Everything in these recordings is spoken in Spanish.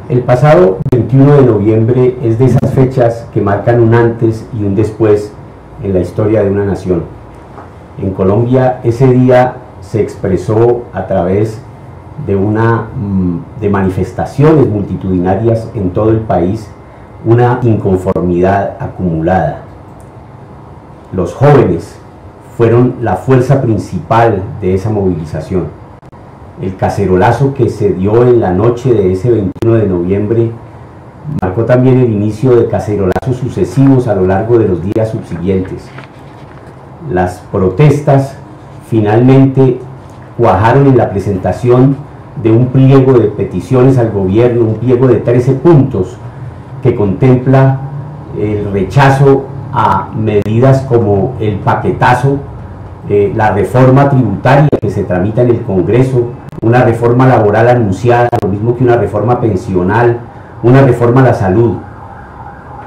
El pasado 21 de noviembre es de esas fechas que marcan un antes y un después en la historia de una nación. En Colombia ese día se expresó a través de manifestaciones multitudinarias en todo el país, una inconformidad acumulada. Los jóvenes fueron la fuerza principal de esa movilización. El cacerolazo que se dio en la noche de ese 21 de noviembre marcó también el inicio de cacerolazos sucesivos a lo largo de los días subsiguientes. Las protestas finalmente cuajaron en la presentación de un pliego de peticiones al gobierno, un pliego de 13 puntos que contempla el rechazo a medidas como el paquetazo, la reforma tributaria que se tramita en el Congreso, una reforma laboral anunciada, lo mismo que una reforma pensional, una reforma a la salud.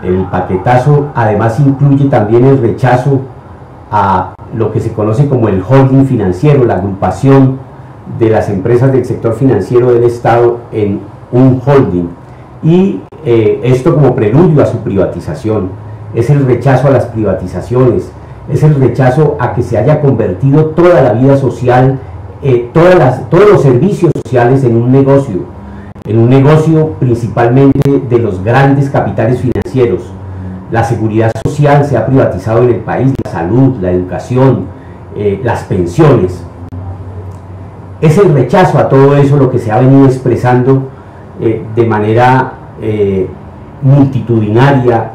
El paquetazo además incluye también el rechazo a lo que se conoce como el holding financiero, la agrupación de las empresas del sector financiero del Estado en un holding, y esto como preludio a su privatización. Es el rechazo a las privatizaciones, es el rechazo a que se haya convertido toda la vida social, todos los servicios sociales en un negocio principalmente de los grandes capitales financieros. La seguridad social se ha privatizado en el país, la salud, la educación, las pensiones. Es el rechazo a todo eso lo que se ha venido expresando de manera multitudinaria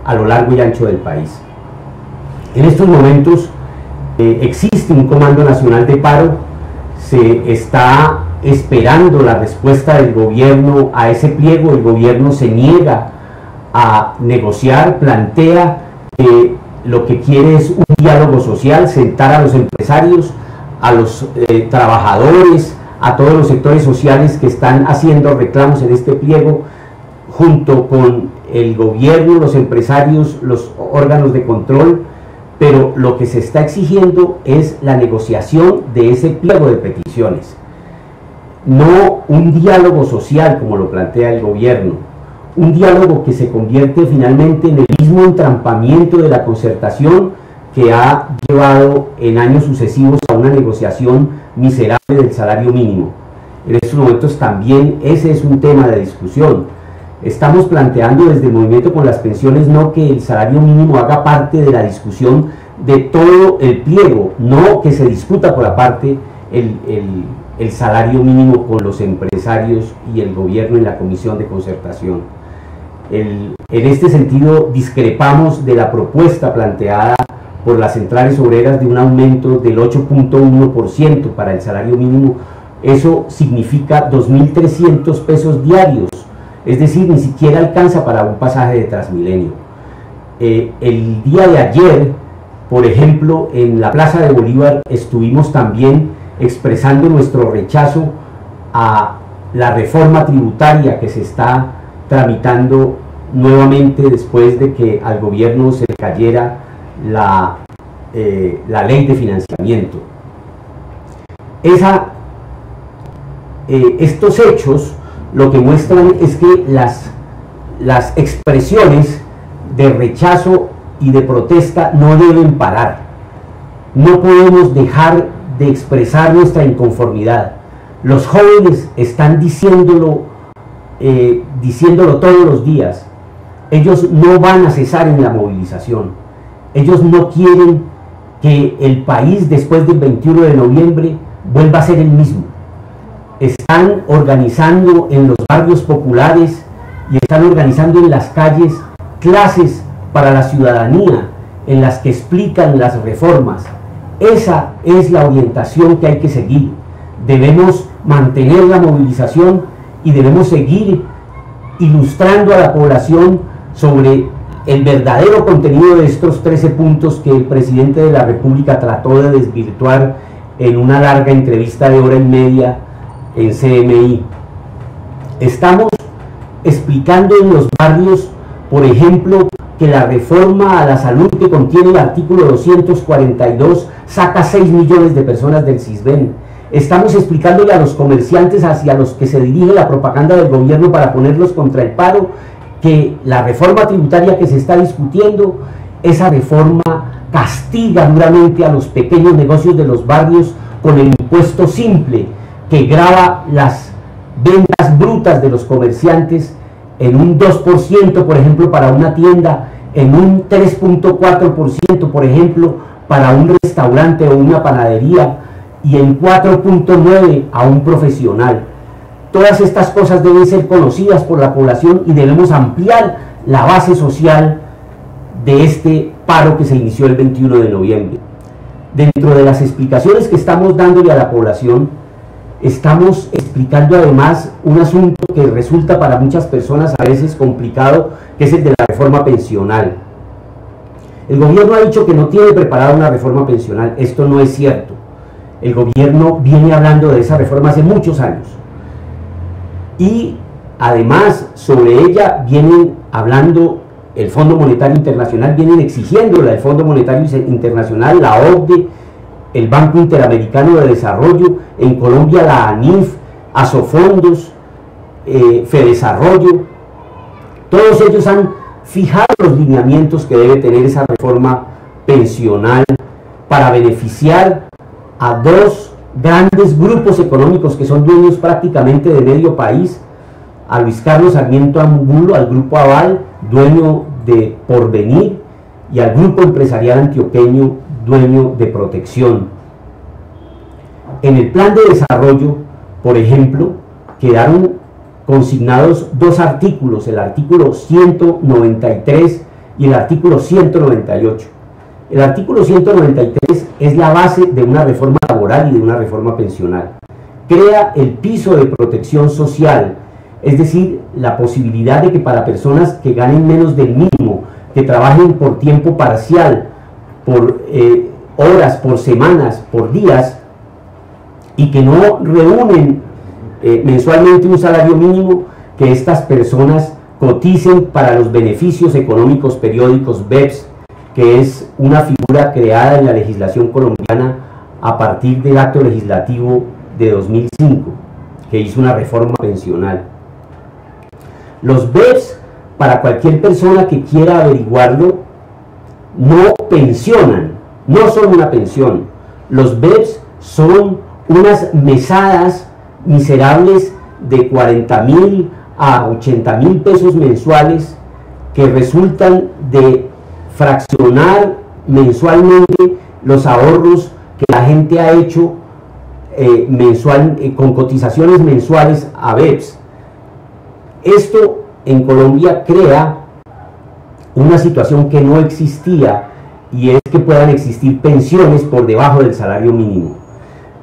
a lo largo y ancho del país. En estos momentos existe un Comando Nacional de Paro, se está esperando la respuesta del gobierno a ese pliego. El gobierno se niega a negociar, plantea que lo que quiere es un diálogo social, sentar a los empresarios, a los trabajadores, a todos los sectores sociales que están haciendo reclamos en este pliego, junto con el gobierno, los empresarios, los órganos de control, pero lo que se está exigiendo es la negociación de ese pliego de peticiones, no un diálogo social como lo plantea el gobierno, un diálogo que se convierte finalmente en el mismo entrampamiento de la concertación que ha llevado en años sucesivos a una negociación miserable del salario mínimo. En estos momentos también ese es un tema de discusión. Estamos planteando desde el movimiento con las pensiones no que el salario mínimo haga parte de la discusión de todo el pliego, no que se discuta por aparte el salario mínimo con los empresarios y el gobierno en la comisión de concertación. En este sentido discrepamos de la propuesta planteada por las centrales obreras de un aumento del 8.1% para el salario mínimo. Eso significa 2.300 pesos diarios, es decir, ni siquiera alcanza para un pasaje de Transmilenio. El día de ayer, por ejemplo, en la Plaza de Bolívar estuvimos también expresando nuestro rechazo a la reforma tributaria que se está tramitando nuevamente después de que al gobierno se le cayera la ley de financiamiento. Estos hechos lo que muestran es que las expresiones de rechazo y de protesta no deben parar. No podemos dejar de expresar nuestra inconformidad. Los jóvenes están diciéndolo todos los días. Ellos no van a cesar en la movilización. Ellos no quieren que el país después del 21 de noviembre vuelva a ser el mismo. Están organizando en los barrios populares y están organizando en las calles clases para la ciudadanía en las que explican las reformas. Esa es la orientación que hay que seguir. Debemos mantener la movilización y debemos seguir ilustrando a la población sobre el verdadero contenido de estos 13 puntos que el presidente de la República trató de desvirtuar en una larga entrevista de hora y media en CMI. Estamos explicando en los barrios, por ejemplo, que la reforma a la salud que contiene el artículo 242 saca 6 millones de personas del Sisbén. Estamos explicándole a los comerciantes hacia los que se dirige la propaganda del gobierno para ponerlos contra el paro que la reforma tributaria que se está discutiendo, esa reforma castiga duramente a los pequeños negocios de los barrios con el impuesto simple que grava las ventas brutas de los comerciantes en un 2%, por ejemplo, para una tienda, en un 3.4%, por ejemplo, para un restaurante o una panadería, y en 4.9% a un profesional. Todas estas cosas deben ser conocidas por la población y debemos ampliar la base social de este paro que se inició el 21 de noviembre. Dentro de las explicaciones que estamos dándole a la población, estamos explicando además un asunto que resulta para muchas personas a veces complicado, que es el de la reforma pensional. El gobierno ha dicho que no tiene preparada una reforma pensional. Esto no es cierto. El gobierno viene hablando de esa reforma hace muchos años. Y además sobre ella vienen hablando el Fondo Monetario Internacional, vienen exigiéndole al Fondo Monetario Internacional, la OCDE, el Banco Interamericano de Desarrollo, en Colombia la ANIF, Asofondos, Fedesarrollo. Todos ellos han fijado los lineamientos que debe tener esa reforma pensional para beneficiar a dos grandes grupos económicos que son dueños prácticamente de medio país, a Luis Carlos Sarmiento Angulo, al Grupo Aval, dueño de Porvenir, y al Grupo Empresarial Antioqueño, dueño de Protección. En el plan de desarrollo, por ejemplo, quedaron consignados dos artículos, el artículo 193 y el artículo 198. El artículo 193 es la base de una reforma laboral y de una reforma pensional. Crea el piso de protección social, es decir, la posibilidad de que para personas que ganen menos del mínimo, que trabajen por tiempo parcial, por horas, por semanas, por días, y que no reúnen mensualmente un salario mínimo, que estas personas coticen para los beneficios económicos periódicos BEPS, que es una figura creada en la legislación colombiana a partir del acto legislativo de 2005, que hizo una reforma pensional. Los BEPS, para cualquier persona que quiera averiguarlo, no pensionan, no son una pensión. Los BEPS son unas mesadas miserables de 40.000 a 80.000 pesos mensuales que resultan de fraccionar mensualmente los ahorros que la gente ha hecho con cotizaciones mensuales a BEPS. Esto en Colombia crea una situación que no existía, y es que puedan existir pensiones por debajo del salario mínimo.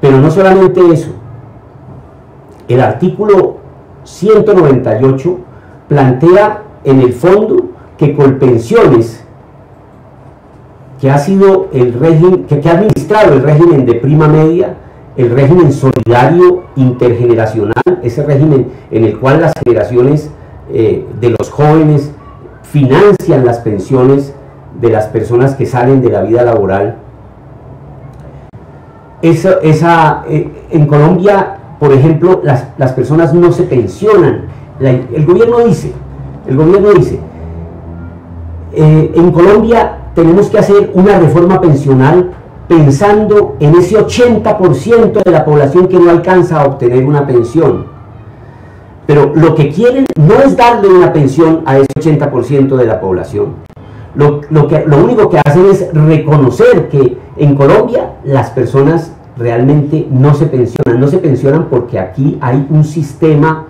Pero no solamente eso, el artículo 198 plantea en el fondo que Colpensiones, que ha sido el régimen, que ha administrado el régimen de prima media, el régimen solidario intergeneracional, ese régimen en el cual las generaciones de los jóvenes financian las pensiones de las personas que salen de la vida laboral. En Colombia, por ejemplo, las personas no se pensionan. El gobierno dice, en Colombia tenemos que hacer una reforma pensional pensando en ese 80% de la población que no alcanza a obtener una pensión. Pero lo que quieren no es darle una pensión a ese 80% de la población. Lo único que hacen es reconocer que en Colombia las personas realmente no se pensionan porque aquí hay un sistema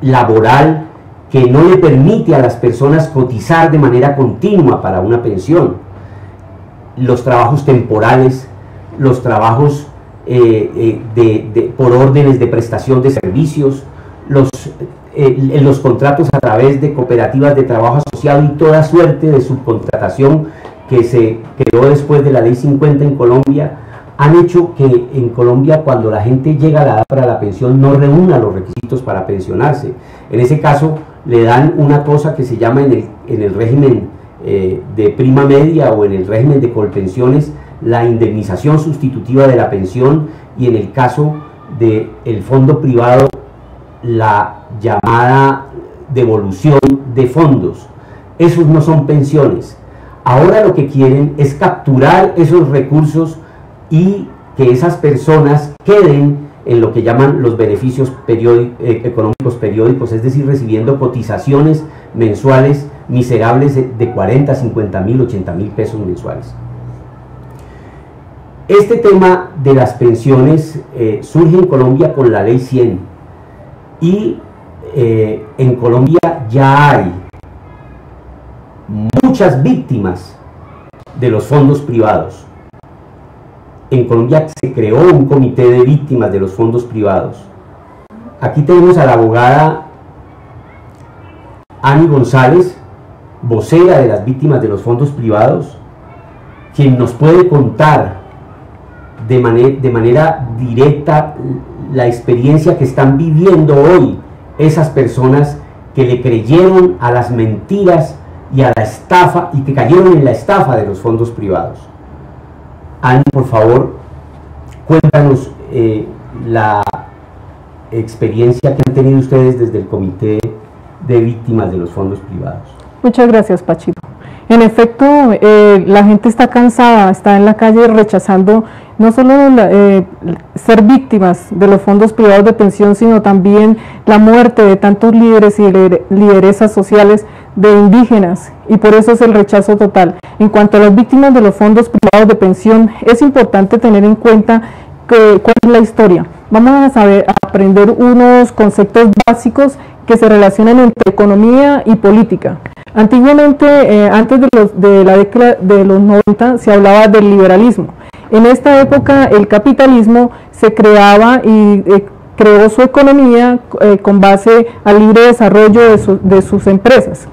laboral que no le permite a las personas cotizar de manera continua para una pensión. Los trabajos temporales, los trabajos por órdenes de prestación de servicios, los contratos a través de cooperativas de trabajo asociado y toda suerte de subcontratación que se creó después de la Ley 50 en Colombia, han hecho que en Colombia, cuando la gente llega a la edad para la pensión, no reúna los requisitos para pensionarse. En ese caso le dan una cosa que se llama en el régimen de prima media o en el régimen de Colpensiones, la indemnización sustitutiva de la pensión, y en el caso del fondo privado la llamada devolución de fondos. Esos no son pensiones. Ahora lo que quieren es capturar esos recursos y que esas personas queden en lo que llaman los beneficios económicos periódicos, es decir, recibiendo cotizaciones mensuales miserables de 40, 50 mil, 80 mil pesos mensuales. Este tema de las pensiones surge en Colombia con la Ley 100 y en Colombia ya hay muchas víctimas de los fondos privados. En Colombia se creó un comité de víctimas de los fondos privados. Aquí tenemos a la abogada Ani González, vocera de las víctimas de los fondos privados, quien nos puede contar de manera directa la experiencia que están viviendo hoy esas personas que le creyeron a las mentiras y a la estafa y que cayeron en la estafa de los fondos privados. Ani, por favor, cuéntanos la experiencia que han tenido ustedes desde el Comité de Víctimas de los Fondos Privados. Muchas gracias, Pachito. En efecto, la gente está cansada, está en la calle rechazando no solo ser víctimas de los fondos privados de pensión, sino también la muerte de tantos líderes y lideresas sociales de indígenas, y por eso es el rechazo total. En cuanto a las víctimas de los fondos privados de pensión, es importante tener en cuenta cuál es la historia. Vamos a aprender unos conceptos básicos que se relacionan entre economía y política. Antiguamente, antes de la década de los 90, se hablaba del liberalismo. En esta época el capitalismo se creaba y creó su economía con base al libre desarrollo de sus empresas.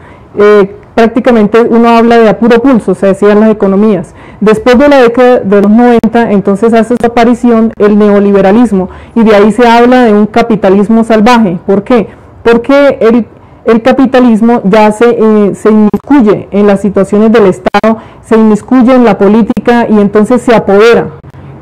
Prácticamente uno habla de a puro pulso, se decían las economías. Después de la década de los 90, entonces hace su aparición el neoliberalismo, y de ahí se habla de un capitalismo salvaje. ¿Por qué? Porque el capitalismo ya se inmiscuye en las situaciones del Estado, se inmiscuye en la política y entonces se apodera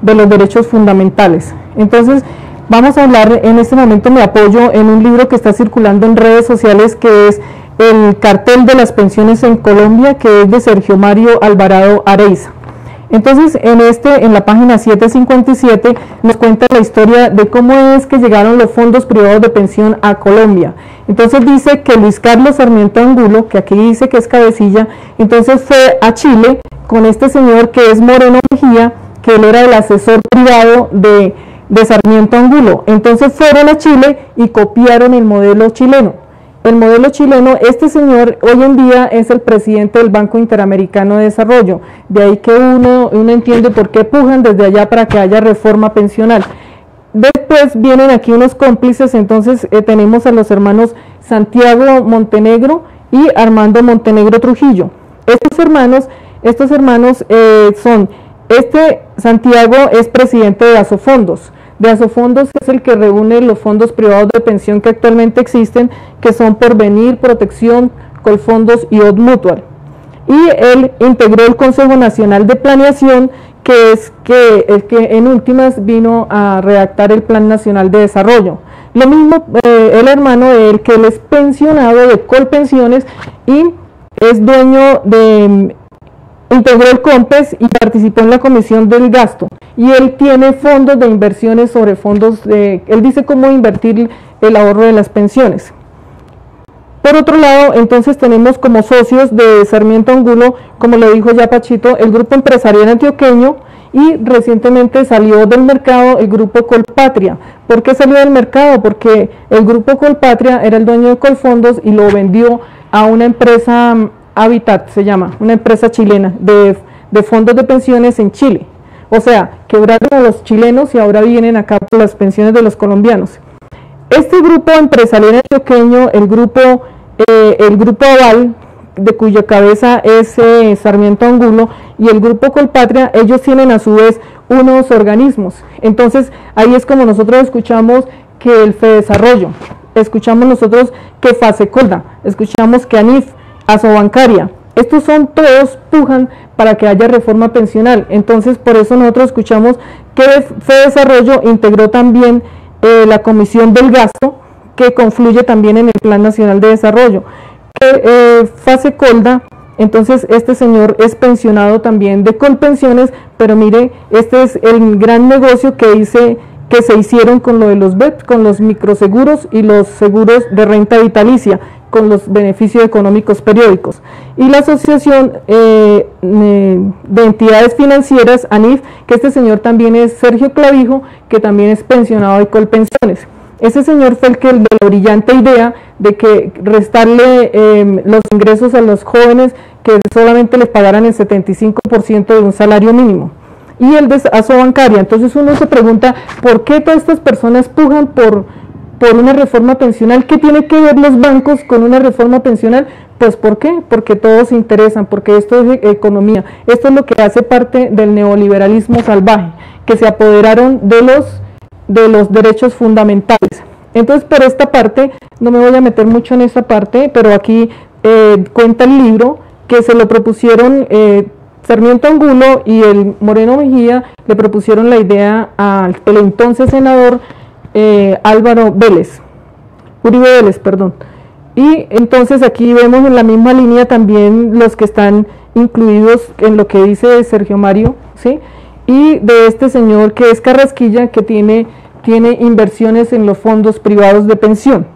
de los derechos fundamentales. Entonces, vamos a hablar, en este momento me apoyo en un libro que está circulando en redes sociales, que es El cartel de las pensiones en Colombia, que es de Sergio Mario Alvarado Areiza. Entonces, en la página 757 nos cuenta la historia de cómo es que llegaron los fondos privados de pensión a Colombia. Entonces dice que Luis Carlos Sarmiento Angulo, que aquí dice que es cabecilla, entonces fue a Chile con este señor que es Moreno Mejía, que él era el asesor privado de Sarmiento Angulo. Entonces fueron a Chile y copiaron el modelo chileno. El modelo chileno, este señor hoy en día es el presidente del Banco Interamericano de Desarrollo, de ahí que uno entiende por qué pujan desde allá para que haya reforma pensional. Después vienen aquí unos cómplices, entonces tenemos a los hermanos Santiago Montenegro y Armando Montenegro Trujillo. Estos hermanos son, Santiago es presidente de Asofondos. De Asofondos es el que reúne los fondos privados de pensión que actualmente existen, que son Porvenir, Protección, Colfondos y Odd Mutual. Y él integró el Consejo Nacional de Planeación, que es el que en últimas vino a redactar el Plan Nacional de Desarrollo. Lo mismo el hermano de él, que él es pensionado de Colpensiones y es dueño de... integró el COMPES y participó en la Comisión del Gasto, y él tiene fondos de inversiones sobre fondos él dice cómo invertir el ahorro de las pensiones. Por otro lado, entonces tenemos como socios de Sarmiento Angulo, como le dijo ya Pachito, el Grupo Empresarial Antioqueño, y recientemente salió del mercado el Grupo Colpatria. ¿Por qué salió del mercado? Porque el Grupo Colpatria era el dueño de Colfondos y lo vendió a una empresa, Habitat se llama, una empresa chilena de fondos de pensiones en Chile. O sea, quebraron a los chilenos y ahora vienen acá por las pensiones de los colombianos. Este grupo empresarial antioqueño, el grupo Aval, de cuya cabeza es Sarmiento Angulo, y el Grupo Colpatria, ellos tienen a su vez unos organismos. Entonces, ahí es como nosotros escuchamos que el FEDesarrollo, escuchamos nosotros que FASECOLDA, escuchamos que ANIF, Asobancaria, estos son todos pujan para que haya reforma pensional. Entonces por eso nosotros escuchamos que FEDesarrollo integró también la Comisión del Gasto, que confluye también en el Plan Nacional de Desarrollo. Fase Colda, entonces este señor es pensionado también de Colpensiones, pero mire, este es el gran negocio que se hicieron con lo de los BEP, con los microseguros y los seguros de renta vitalicia, con los beneficios económicos periódicos. Y la Asociación de Entidades Financieras, ANIF, que este señor también es Sergio Clavijo, que también es pensionado de Colpensiones. Ese señor fue el que de la brillante idea de que restarle los ingresos a los jóvenes que solamente les pagaran el 75% de un salario mínimo. Y el desazo bancaria. Entonces uno se pregunta, ¿por qué todas estas personas pujan por una reforma pensional? ¿Qué tiene que ver los bancos con una reforma pensional? Pues ¿por qué? Porque todos se interesan, porque esto es economía. Esto es lo que hace parte del neoliberalismo salvaje, que se apoderaron de los derechos fundamentales. Entonces, por esta parte, no me voy a meter mucho en esta parte, pero aquí cuenta el libro que se lo propusieron Sarmiento Angulo y el Moreno Mejía, le propusieron la idea al entonces senador Álvaro Vélez, Uribe Vélez, perdón. Y entonces aquí vemos en la misma línea también los que están incluidos en lo que dice Sergio Mario, ¿sí? Y de este señor que es Carrasquilla, que tiene inversiones en los fondos privados de pensión.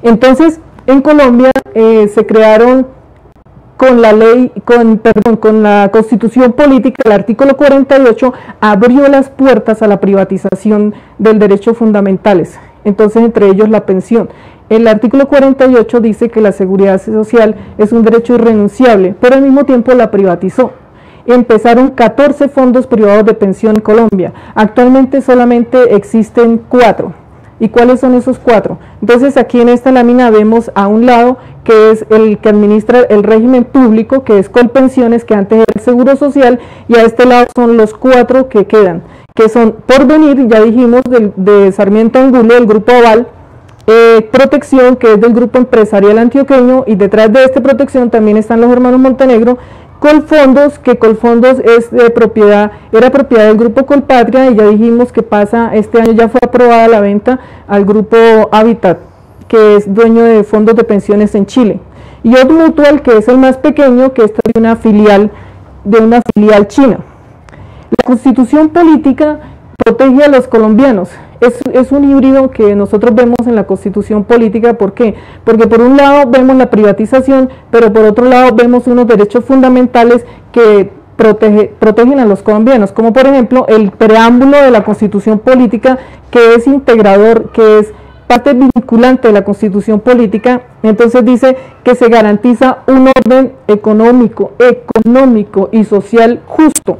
Entonces, en Colombia se crearon con la Constitución Política, el artículo 48 abrió las puertas a la privatización del derechos fundamentales, entonces entre ellos la pensión. El artículo 48 dice que la seguridad social es un derecho irrenunciable, pero al mismo tiempo la privatizó. Empezaron 14 fondos privados de pensión en Colombia. Actualmente solamente existen 4. ¿Y cuáles son esos 4? Entonces aquí en esta lámina vemos a un lado que es el que administra el régimen público, que es Colpensiones, que antes era el Seguro Social, y a este lado son los 4 que quedan, que son Porvenir, ya dijimos, de Sarmiento Angulo, del Grupo Aval, Protección, que es del Grupo Empresarial Antioqueño, y detrás de este Protección también están los hermanos Montenegro. Colfondos, que Colfondos era propiedad del Grupo Colpatria, y ya dijimos que este año ya fue aprobada la venta al Grupo Habitat, que es dueño de fondos de pensiones en Chile. Y Odd Mutual, que es el más pequeño, que está de una filial china. La Constitución Política protege a los colombianos. Es un híbrido que nosotros vemos en la Constitución Política. ¿Por qué? Porque por un lado vemos la privatización, pero por otro lado vemos unos derechos fundamentales que protegen a los colombianos, como por ejemplo el preámbulo de la Constitución Política, que es integrador, que es parte vinculante de la Constitución Política. Entonces dice que se garantiza un orden económico y social justo.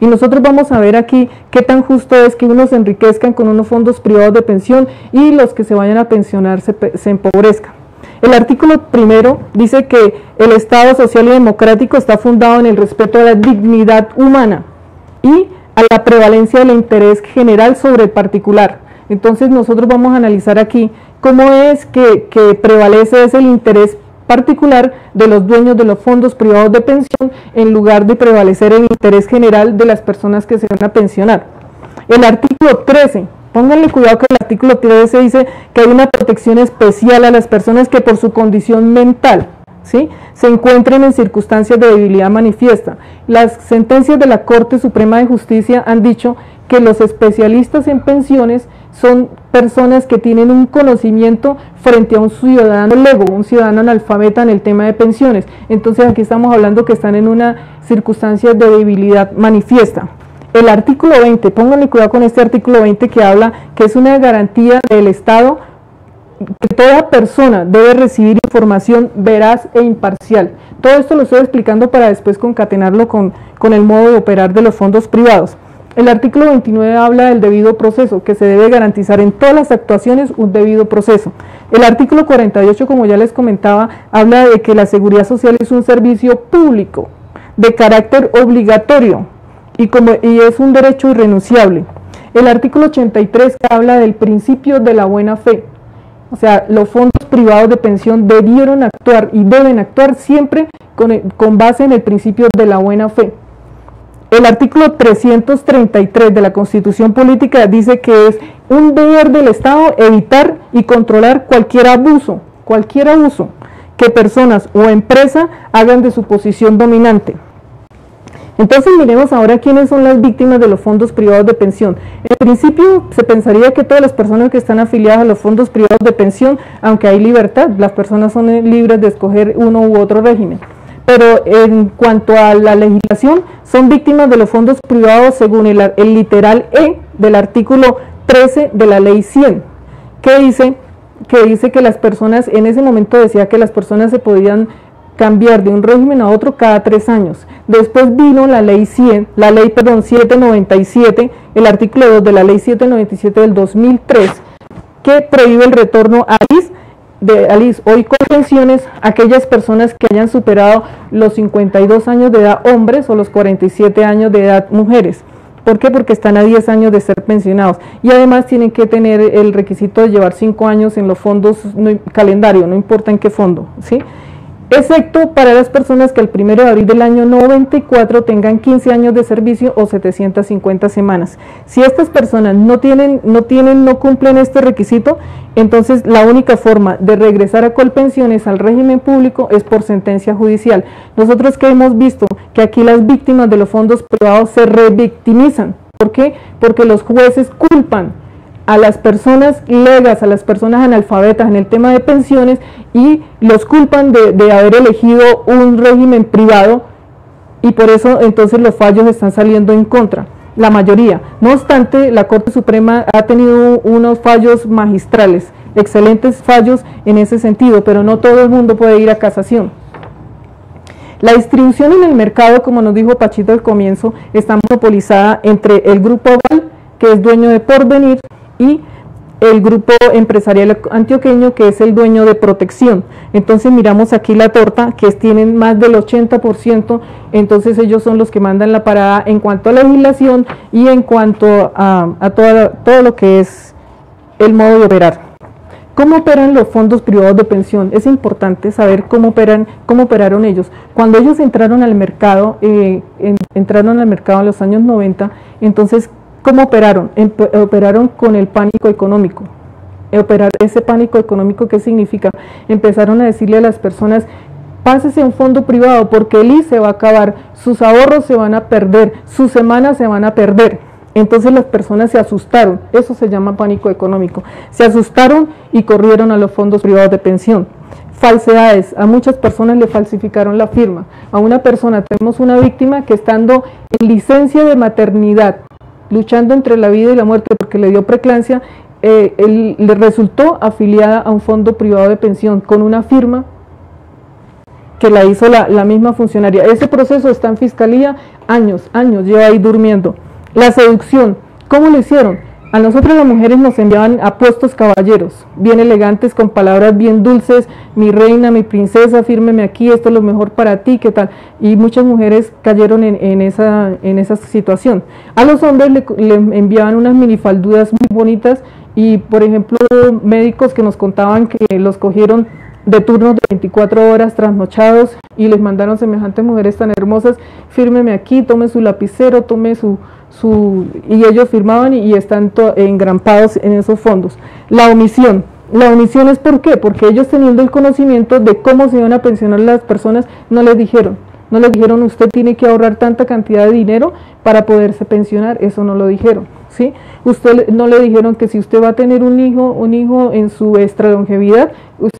Y nosotros vamos a ver aquí qué tan justo es que unos se enriquezcan con unos fondos privados de pensión y los que se vayan a pensionar se empobrezcan. El artículo primero dice que el Estado social y democrático está fundado en el respeto a la dignidad humana y a la prevalencia del interés general sobre el particular. Entonces nosotros vamos a analizar aquí cómo es que prevalece el interés particular de los dueños de los fondos privados de pensión en lugar de prevalecer el interés general de las personas que se van a pensionar. El artículo 13, pónganle cuidado que el artículo 13 dice que hay una protección especial a las personas que por su condición mental, ¿sí?, se encuentren en circunstancias de debilidad manifiesta. Las sentencias de la Corte Suprema de Justicia han dicho que los especialistas en pensiones son personas que tienen un conocimiento frente a un ciudadano lego, un ciudadano analfabeta en el tema de pensiones. Entonces aquí estamos hablando que están en una circunstancia de debilidad manifiesta. El artículo 20, pónganle cuidado con este artículo 20 que habla que es una garantía del Estado que toda persona debe recibir información veraz e imparcial. Todo esto lo estoy explicando para después concatenarlo con el modo de operar de los fondos privados. El artículo 29 habla del debido proceso, que se debe garantizar en todas las actuaciones un debido proceso. El artículo 48, como ya les comentaba, habla de que la seguridad social es un servicio público de carácter obligatorio y es un derecho irrenunciable. El artículo 83 habla del principio de la buena fe. O sea, los fondos privados de pensión debieron actuar y deben actuar siempre con base en el principio de la buena fe. El artículo 333 de la Constitución Política dice que es un deber del Estado evitar y controlar cualquier abuso que personas o empresas hagan de su posición dominante. Entonces miremos ahora quiénes son las víctimas de los fondos privados de pensión. En principio se pensaría que todas las personas que están afiliadas a los fondos privados de pensión, aunque hay libertad, las personas son libres de escoger uno u otro régimen. Pero en cuanto a la legislación, son víctimas de los fondos privados según el literal E del artículo 13 de la ley 100, que dice que las personas, en ese momento decía que las personas se podían cambiar de un régimen a otro cada 3 años. Después vino la ley 797, el artículo 2 de la ley 797 del 2003, que prohíbe el retorno a ALIS, hoy con pensiones, a aquellas personas que hayan superado los 52 años de edad hombres o los 47 años de edad mujeres. ¿Por qué? Porque están a 10 años de ser pensionados y además tienen que tener el requisito de llevar 5 años en los fondos calendario, no importa en qué fondo, ¿sí? Excepto para las personas que el 1 de abril del año 94 tengan 15 años de servicio o 750 semanas. Si estas personas no cumplen este requisito, entonces la única forma de regresar a Colpensiones al régimen público es por sentencia judicial. Nosotros que hemos visto que aquí las víctimas de los fondos privados se revictimizan. ¿Por qué? Porque los jueces culpan a las personas legas, a las personas analfabetas en el tema de pensiones y los culpan de haber elegido un régimen privado y por eso entonces los fallos están saliendo en contra, la mayoría. No obstante, la Corte Suprema ha tenido unos fallos magistrales, excelentes fallos en ese sentido, pero no todo el mundo puede ir a casación. La distribución en el mercado, como nos dijo Pachito al comienzo, está monopolizada entre el Grupo Aval, que es dueño de Porvenir, y el grupo empresarial antioqueño, que es el dueño de Protección. Entonces miramos aquí la torta, que tienen más del 80%, entonces ellos son los que mandan la parada en cuanto a legislación y en cuanto a todo lo que es el modo de operar. ¿Cómo operan los fondos privados de pensión? Es importante saber cómo operaron ellos. Cuando ellos entraron al mercado, en los años 90, entonces ¿cómo operaron? Operaron con el pánico económico. Ese pánico económico, ¿qué significa? Empezaron a decirle a las personas, pásese a un fondo privado porque el ISSSTE se va a acabar, sus ahorros se van a perder, sus semanas se van a perder. Entonces las personas se asustaron, eso se llama pánico económico. Se asustaron y corrieron a los fondos privados de pensión. Falsedades, a muchas personas le falsificaron la firma. A una persona, tenemos una víctima que estando en licencia de maternidad, luchando entre la vida y la muerte porque le dio preeclampsia, le resultó afiliada a un fondo privado de pensión con una firma que la hizo la misma funcionaria. Ese proceso está en fiscalía, años, lleva ahí durmiendo. La seducción, ¿cómo lo hicieron? A nosotros las mujeres nos enviaban apuestos caballeros, bien elegantes, con palabras bien dulces, mi reina, mi princesa, fírmeme aquí, esto es lo mejor para ti, ¿qué tal? Y muchas mujeres cayeron en esa situación. A los hombres le enviaban unas minifalduras muy bonitas y, por ejemplo, médicos que nos contaban que los cogieron de turnos de 24 horas trasnochados y les mandaron semejantes mujeres tan hermosas, fírmeme aquí, tome su lapicero, tome y ellos firmaban y están engrampados en esos fondos. La omisión es ¿por qué? Porque ellos, teniendo el conocimiento de cómo se iban a pensionar las personas, no les dijeron usted tiene que ahorrar tanta cantidad de dinero para poderse pensionar, eso no lo dijeron, ¿sí? Usted no le dijeron que si usted va a tener un hijo en su extralongevidad,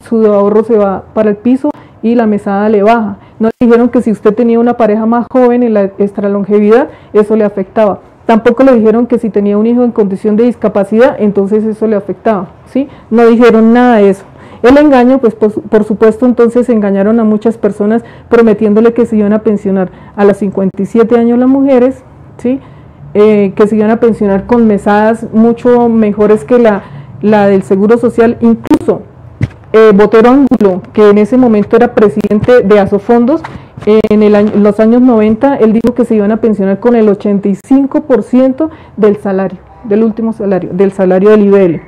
su ahorro se va para el piso y la mesada le baja. No le dijeron que si usted tenía una pareja más joven en la extralongevidad, eso le afectaba. Tampoco le dijeron que si tenía un hijo en condición de discapacidad, entonces eso le afectaba, ¿sí? No dijeron nada de eso. El engaño, pues por supuesto, entonces engañaron a muchas personas prometiéndole que se iban a pensionar a los 57 años las mujeres, ¿sí? Que se iban a pensionar con mesadas mucho mejores que la del Seguro Social. Incluso Botero Angulo, que en ese momento era presidente de Asofondos, en los años 90, él dijo que se iban a pensionar con el 85% del salario, del último salario, del salario del IBL.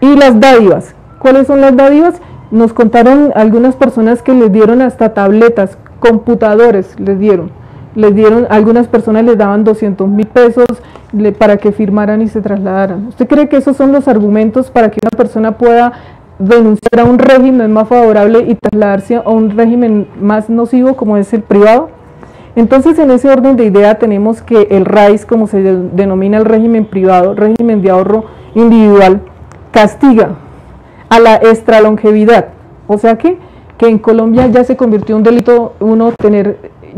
Y las dádivas, ¿cuáles son las dádivas? Nos contaron algunas personas que les dieron hasta tabletas, computadores les dieron. Les dieron, algunas personas les daban 200.000 pesos para que firmaran y se trasladaran. ¿Usted cree que esos son los argumentos para que una persona pueda denunciar a un régimen más favorable y trasladarse a un régimen más nocivo como es el privado? Entonces, en ese orden de idea tenemos que el RAIS, como se denomina el régimen privado, régimen de ahorro individual, castiga a la extralongevidad. O sea que en Colombia ya se convirtió en un delito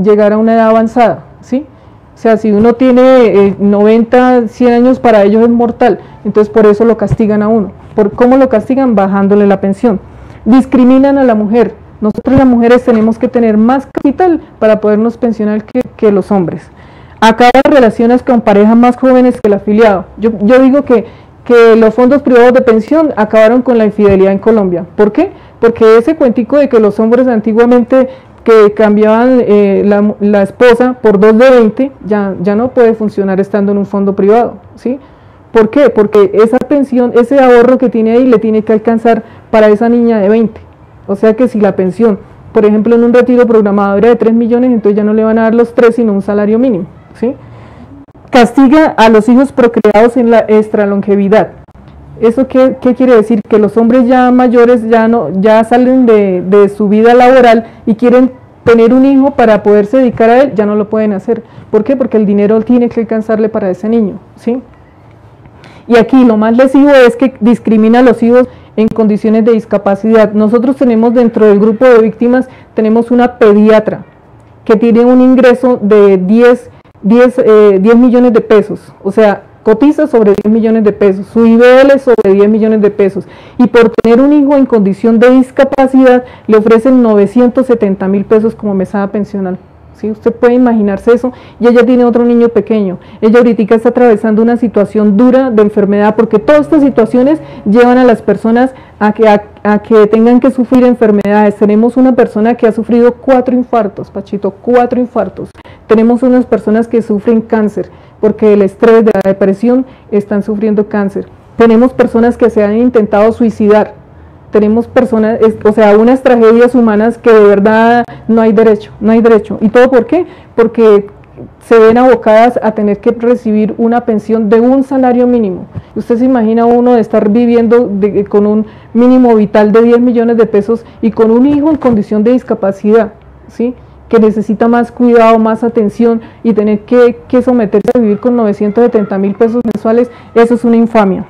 llegar a una edad avanzada, ¿sí? O sea, si uno tiene 90, 100 años, para ellos es mortal, entonces por eso lo castigan a uno. ¿Cómo lo castigan? Bajándole la pensión. Discriminan a la mujer. Nosotros las mujeres tenemos que tener más capital para podernos pensionar que los hombres. Acaban relaciones con parejas más jóvenes que el afiliado. Yo digo que los fondos privados de pensión acabaron con la infidelidad en Colombia. ¿Por qué? Porque ese cuentico de que los hombres antiguamente que cambiaban la esposa por 2 de 20, ya no puede funcionar estando en un fondo privado, ¿sí? ¿Por qué? Porque esa pensión, ese ahorro que tiene ahí le tiene que alcanzar para esa niña de 20. O sea que si la pensión, por ejemplo, en un retiro programado era de 3 millones, entonces ya no le van a dar los 3, sino un salario mínimo, ¿sí? Castiga a los hijos procreados en la extralongevidad. ¿Eso qué quiere decir? Que los hombres ya mayores ya salen de su vida laboral y quieren tener un hijo para poderse dedicar a él, ya no lo pueden hacer. ¿Por qué? Porque el dinero tiene que alcanzarle para ese niño, ¿sí? Y aquí lo más lesivo es que discrimina a los hijos en condiciones de discapacidad. Nosotros tenemos dentro del grupo de víctimas, tenemos una pediatra que tiene un ingreso de 10 millones de pesos, o sea, cotiza sobre 10 millones de pesos, su IBL es sobre 10 millones de pesos, y por tener un hijo en condición de discapacidad le ofrecen 970.000 pesos como mesada pensional. ¿Sí? Usted puede imaginarse eso, y ella tiene otro niño pequeño. Ella ahorita está atravesando una situación dura de enfermedad, porque todas estas situaciones llevan a las personas a que tengan que sufrir enfermedades. Tenemos una persona que ha sufrido 4 infartos, Pachito, 4 infartos. Tenemos unas personas que sufren cáncer, porque el estrés, de la depresión, están sufriendo cáncer. Tenemos personas que se han intentado suicidar. Tenemos personas, o sea, unas tragedias humanas que de verdad no hay derecho. ¿Y todo por qué? Porque se ven abocadas a tener que recibir una pensión de un salario mínimo. Usted se imagina uno de estar viviendo con un mínimo vital de 10 millones de pesos y con un hijo en condición de discapacidad, ¿sí? Que necesita más cuidado, más atención, y tener que someterse a vivir con 970.000 pesos mensuales. Eso es una infamia.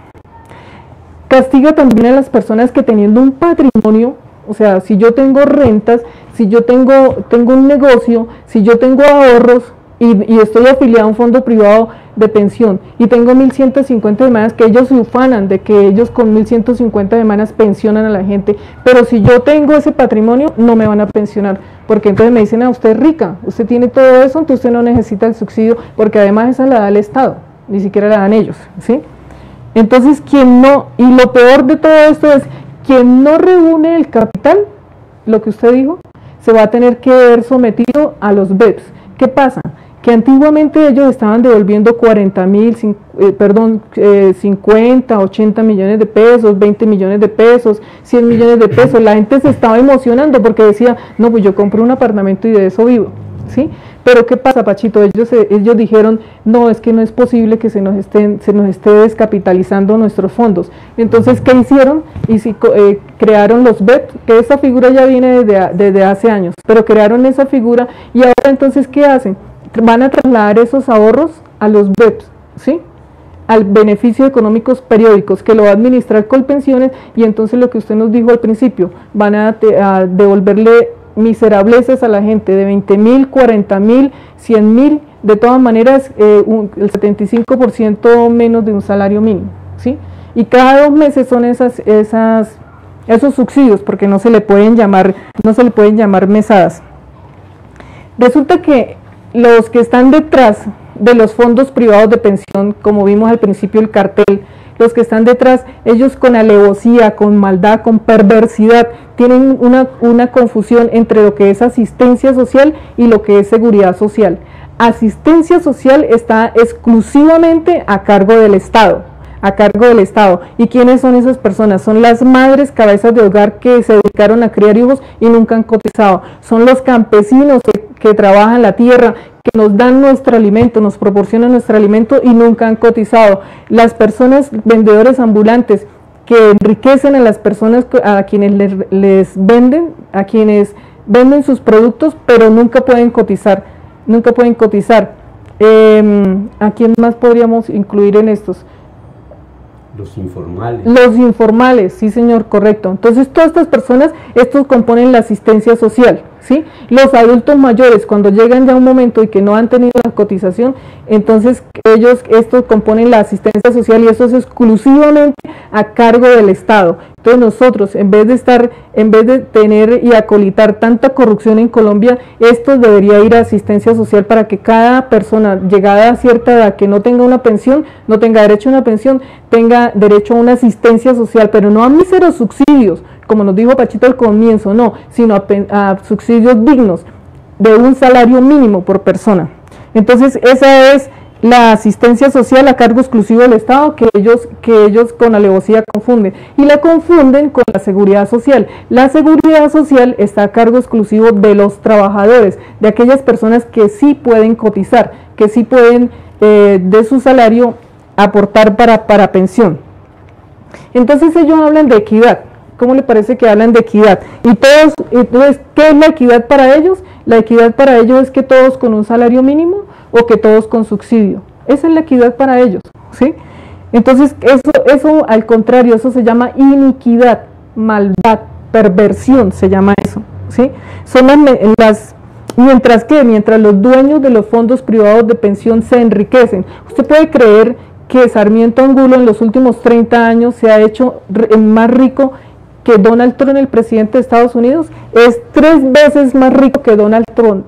Castiga también a las personas que, teniendo un patrimonio, o sea, si yo tengo rentas, si yo tengo un negocio, si yo tengo ahorros y estoy afiliado a un fondo privado de pensión y tengo 1.150 semanas, que ellos se ufanan de que ellos con 1.150 semanas pensionan a la gente, pero si yo tengo ese patrimonio no me van a pensionar, porque entonces me dicen: usted es rica, usted tiene todo eso, entonces usted no necesita el subsidio, porque además esa la da el Estado, ni siquiera la dan ellos, ¿sí? Entonces, quien no, y lo peor de todo esto es, quien no reúne el capital, lo que usted dijo, se va a tener que ver sometido a los BEPS. ¿Qué pasa? Que antiguamente ellos estaban devolviendo 50, 80 millones de pesos, 20 millones de pesos, 100 millones de pesos. La gente se estaba emocionando porque decía: no, pues yo compro un apartamento y de eso vivo, ¿sí? Pero ¿qué pasa, Pachito? Ellos dijeron: no, es que no es posible que se nos esté descapitalizando nuestros fondos. Entonces, ¿qué hicieron? Crearon los BEP, que esa figura ya viene desde hace años, pero crearon esa figura, y ahora entonces, ¿qué hacen? Van a trasladar esos ahorros a los BEPS, ¿sí? Al beneficio económicos periódicos, que lo va a administrar Colpensiones, y entonces lo que usted nos dijo al principio, van a devolverle miserableces a la gente de 20.000, 40.000, 100.000, de todas maneras el 75% menos de un salario mínimo, ¿sí? Y cada 2 meses son esos subsidios, porque no se le pueden llamar mesadas. Resulta que los que están detrás de los fondos privados de pensión, como vimos al principio el cartel, los que están detrás, ellos con alevosía, con maldad, con perversidad, tienen una confusión entre lo que es asistencia social y lo que es seguridad social. Asistencia social está exclusivamente a cargo del Estado. ¿Y quiénes son esas personas? Son las madres cabezas de hogar que se dedicaron a criar hijos y nunca han cotizado. Son los campesinos que trabajan la tierra, que nos dan nuestro alimento, nos proporcionan nuestro alimento y nunca han cotizado. Las personas vendedores ambulantes que enriquecen a las personas a quienes les venden, a quienes venden sus productos, pero nunca pueden cotizar, nunca pueden cotizar. ¿A quién más podríamos incluir en estos? Los informales. Los informales, sí señor, correcto. Entonces todas estas personas, estos componen la asistencia social, ¿sí? Los adultos mayores, cuando llegan ya a un momento y que no han tenido la cotización, entonces estos componen la asistencia social y eso es exclusivamente a cargo del Estado. Entonces nosotros, en vez de tener y acolitar tanta corrupción en Colombia, esto debería ir a asistencia social para que cada persona llegada a cierta edad que no tenga una pensión, no tenga derecho a una pensión, tenga derecho a una asistencia social, pero no a míseros subsidios, como nos dijo Pachito al comienzo, no, sino a subsidios dignos de un salario mínimo por persona. Entonces esa es la asistencia social a cargo exclusivo del Estado que ellos con alevosía confunden, y la confunden con la seguridad social. La seguridad social está a cargo exclusivo de los trabajadores, de aquellas personas que sí pueden cotizar, que sí pueden de su salario aportar para pensión. Entonces ellos hablan de equidad. ¿Cómo le parece que hablan de equidad? Entonces, ¿qué es la equidad para ellos? La equidad para ellos es que todos con un salario mínimo o que todos con subsidio. Esa es la equidad para ellos, ¿sí? Entonces, eso al contrario, eso se llama iniquidad, maldad, perversión, se llama eso, ¿sí? Son mientras los dueños de los fondos privados de pensión se enriquecen. Usted puede creer que Sarmiento Angulo en los últimos 30 años se ha hecho más rico que Donald Trump, el presidente de Estados Unidos. Es 3 veces más rico que Donald Trump,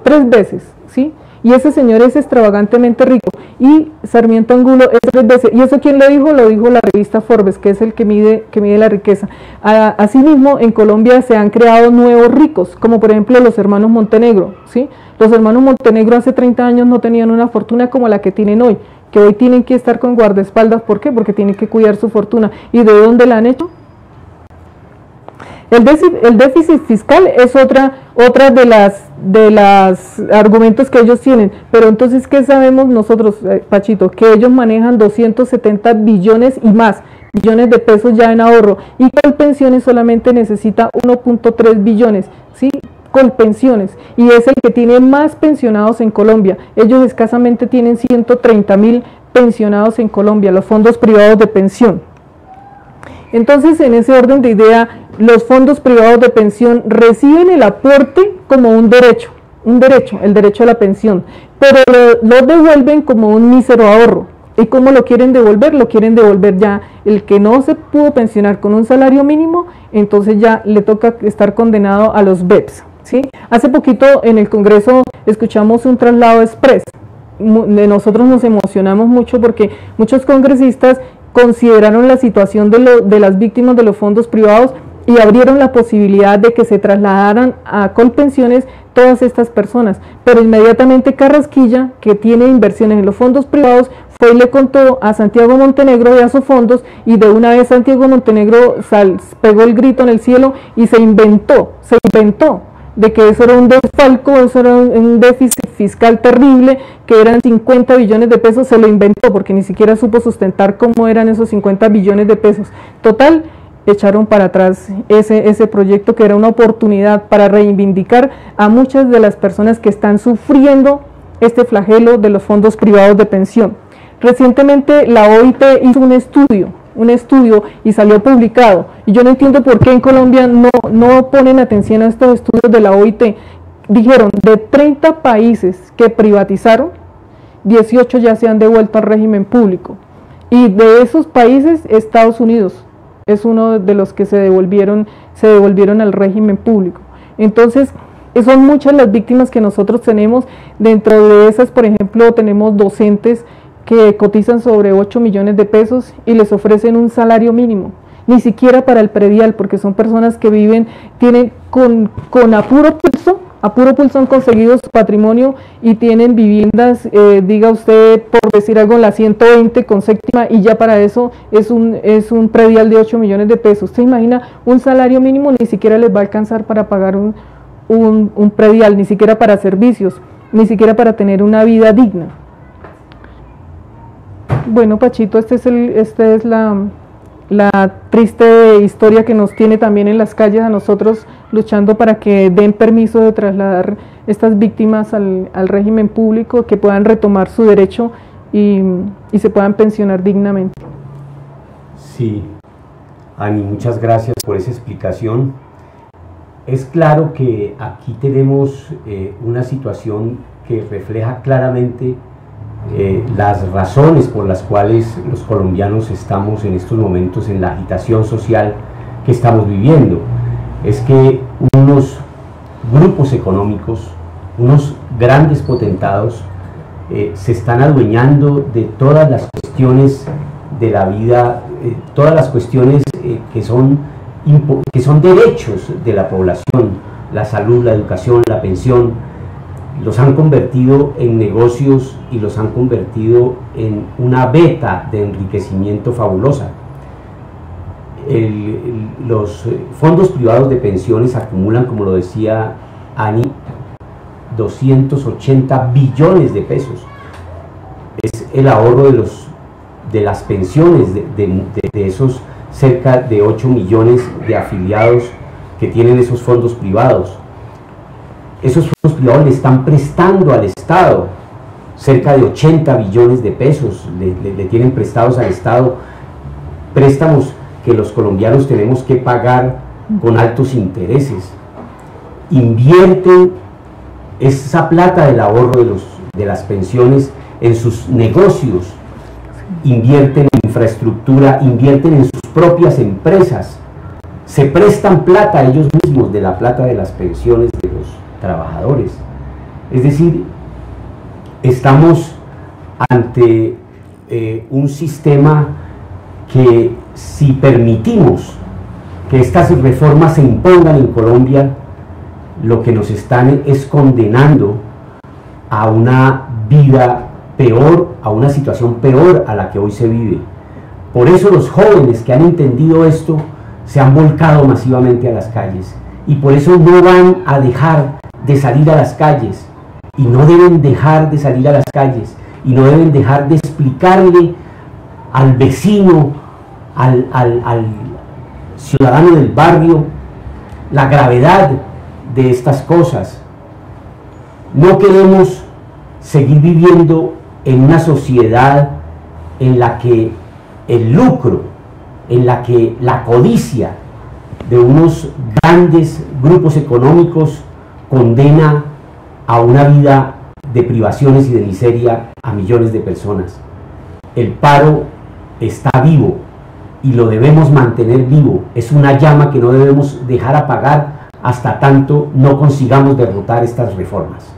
3 veces, ¿sí? Y ese señor es extravagantemente rico, y Sarmiento Angulo es 3 veces. ¿Y eso quién lo dijo? Lo dijo la revista Forbes, que es el que mide la riqueza. Asimismo, en Colombia se han creado nuevos ricos, como por ejemplo los hermanos Montenegro, ¿sí? Los hermanos Montenegro hace 30 años no tenían una fortuna como la que tienen hoy, que hoy tienen que estar con guardaespaldas. ¿Por qué? Porque tienen que cuidar su fortuna. ¿Y de dónde la han hecho? El déficit fiscal es otra de las argumentos que ellos tienen, pero entonces, ¿qué sabemos nosotros, Pachito? Que ellos manejan 270 billones y más, billones de pesos ya en ahorro, y Colpensiones solamente necesita 1.3 billones, ¿sí? Colpensiones, y es el que tiene más pensionados en Colombia. Ellos escasamente tienen 130.000 pensionados en Colombia, los fondos privados de pensión. Entonces, en ese orden de idea, los fondos privados de pensión reciben el aporte como un derecho, el derecho a la pensión, pero lo devuelven como un mísero ahorro. ¿Y cómo lo quieren devolver? Lo quieren devolver ya el que no se pudo pensionar con un salario mínimo, entonces ya le toca estar condenado a los BEPS, ¿sí? Hace poquito en el Congreso escuchamos un traslado express. Nosotros nos emocionamos mucho porque muchos congresistas consideraron la situación de las víctimas de los fondos privados y abrieron la posibilidad de que se trasladaran a Colpensiones todas estas personas, pero inmediatamente Carrasquilla, que tiene inversiones en los fondos privados, fue y le contó a Santiago Montenegro y a sus fondos, y de una vez Santiago Montenegro pegó el grito en el cielo y se inventó de que eso era un desfalco, eso era un déficit fiscal terrible, que eran 50 billones de pesos. Se lo inventó porque ni siquiera supo sustentar cómo eran esos 50 billones de pesos. Total, echaron para atrás ese proyecto, que era una oportunidad para reivindicar a muchas de las personas que están sufriendo este flagelo de los fondos privados de pensión. Recientemente la OIT hizo un estudio y salió publicado, y yo no entiendo por qué en Colombia no ponen atención a estos estudios de la OIT. Dijeron, de 30 países que privatizaron, 18 ya se han devuelto al régimen público, y de esos países Estados Unidos es uno de los que se devolvieron al régimen público. Entonces son muchas las víctimas que nosotros tenemos. Dentro de esas, por ejemplo, tenemos docentes que cotizan sobre 8 millones de pesos y les ofrecen un salario mínimo, ni siquiera para el predial, porque son personas que tienen con apuro pulso han conseguido su patrimonio y tienen viviendas, diga usted, por decir algo, en la 120 con séptima, y ya para eso es un predial de 8 millones de pesos. ¿Usted imagina un salario mínimo? Ni siquiera les va a alcanzar para pagar un predial, ni siquiera para servicios. ni siquiera para tener una vida digna. Bueno, Pachito, esta es la triste historia que nos tiene también en las calles a nosotros, luchando para que den permiso de trasladar estas víctimas al régimen público, que puedan retomar su derecho y se puedan pensionar dignamente. Sí, Ani, muchas gracias por esa explicación. Es claro que aquí tenemos una situación que refleja claramente las razones por las cuales los colombianos estamos en estos momentos en la agitación social que estamos viviendo. Es que unos grupos económicos, unos grandes potentados, se están adueñando de todas las cuestiones de la vida, todas las cuestiones que son derechos de la población, la salud, la educación, la pensión. Los han convertido en negocios y los han convertido en una veta de enriquecimiento fabulosa. Los fondos privados de pensiones acumulan, como lo decía Ani, 280 billones de pesos. Es el ahorro de las pensiones de esos cerca de 8 millones de afiliados que tienen esos fondos privados. Esos fondos privados le están prestando al Estado cerca de 80 billones de pesos, le tienen prestados al Estado, préstamos que los colombianos tenemos que pagar con altos intereses. Invierten esa plata del ahorro de las pensiones en sus negocios, invierten en infraestructura, invierten en sus propias empresas, se prestan plata a ellos mismos de la plata de las pensiones de los trabajadores. Es decir, estamos ante un sistema que, si permitimos que estas reformas se impongan en Colombia, lo que nos están es condenando a una vida peor, a una situación peor a la que hoy se vive. Por eso los jóvenes que han entendido esto se han volcado masivamente a las calles, y por eso no van a dejar de salir a las calles, y no deben dejar de salir a las calles, y no deben dejar de explicarle al vecino, al ciudadano del barrio, la gravedad de estas cosas. No queremos seguir viviendo en una sociedad en la que el lucro, en la que la codicia de unos grandes grupos económicos condena a una vida de privaciones y de miseria a millones de personas. El paro está vivo y lo debemos mantener vivo. Es una llama que no debemos dejar apagar hasta tanto no consigamos derrotar estas reformas.